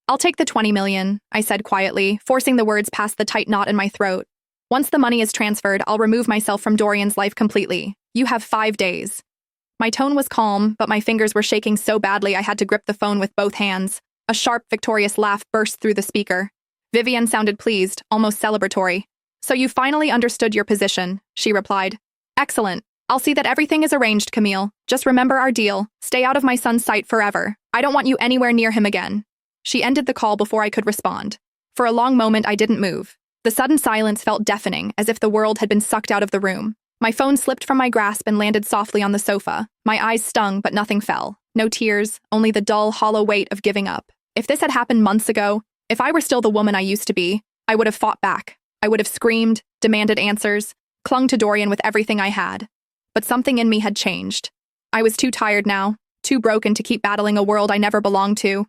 I'll take the 20 million, I said quietly, forcing the words past the tight knot in my throat. Once the money is transferred, I'll remove myself from Dorian's life completely. You have 5 days. My tone was calm, but my fingers were shaking so badly I had to grip the phone with both hands. A sharp, victorious laugh burst through the speaker. Vivian sounded pleased, almost celebratory. So you finally understood your position, she replied. Excellent. I'll see that everything is arranged, Camille. Just remember our deal. Stay out of my son's sight forever. I don't want you anywhere near him again. She ended the call before I could respond. For a long moment, I didn't move. The sudden silence felt deafening, as if the world had been sucked out of the room. My phone slipped from my grasp and landed softly on the sofa. My eyes stung, but nothing fell. No tears, only the dull, hollow weight of giving up. If this had happened months ago, if I were still the woman I used to be, I would have fought back. I would have screamed, demanded answers, clung to Dorian with everything I had. But something in me had changed. I was too tired now, too broken to keep battling a world I never belonged to.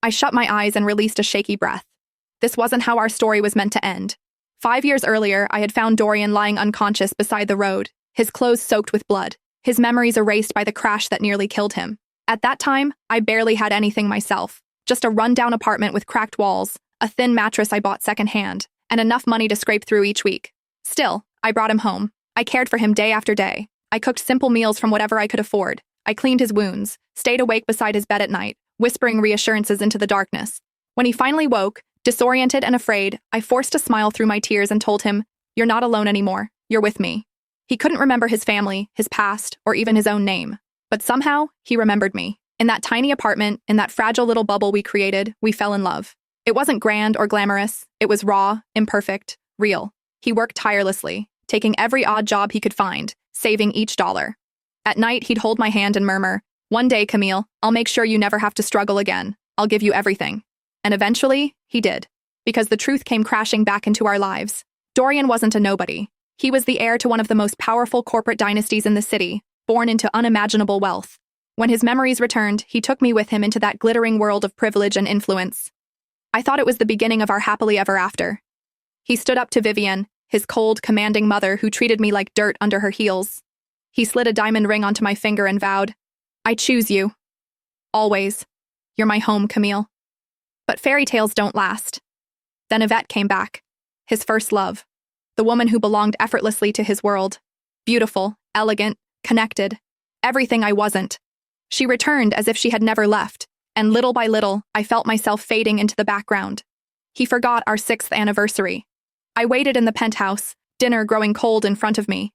I shut my eyes and released a shaky breath. This wasn't how our story was meant to end. 5 years earlier, I had found Dorian lying unconscious beside the road, his clothes soaked with blood, his memories erased by the crash that nearly killed him. At that time, I barely had anything myself, just a rundown apartment with cracked walls, a thin mattress I bought secondhand, and enough money to scrape through each week. Still, I brought him home. I cared for him day after day. I cooked simple meals from whatever I could afford. I cleaned his wounds, stayed awake beside his bed at night, whispering reassurances into the darkness. When he finally woke, disoriented and afraid, I forced a smile through my tears and told him, "You're not alone anymore. You're with me." He couldn't remember his family, his past, or even his own name. But somehow, he remembered me. In that tiny apartment, in that fragile little bubble we created, we fell in love. It wasn't grand or glamorous. It was raw, imperfect, real. He worked tirelessly, taking every odd job he could find, saving each dollar. At night, he'd hold my hand and murmur, "One day, Camille, I'll make sure you never have to struggle again. I'll give you everything." And eventually, he did. Because the truth came crashing back into our lives. Dorian wasn't a nobody. He was the heir to one of the most powerful corporate dynasties in the city, born into unimaginable wealth. When his memories returned, he took me with him into that glittering world of privilege and influence. I thought it was the beginning of our happily ever after. He stood up to Vivian, his cold, commanding mother who treated me like dirt under her heels. He slid a diamond ring onto my finger and vowed, "I choose you. Always. You're my home, Camille." But fairy tales don't last. Then Yvette came back. His first love. The woman who belonged effortlessly to his world. Beautiful, elegant, connected. Everything I wasn't. She returned as if she had never left, and little by little, I felt myself fading into the background. He forgot our 6th anniversary. I waited in the penthouse, dinner growing cold in front of me,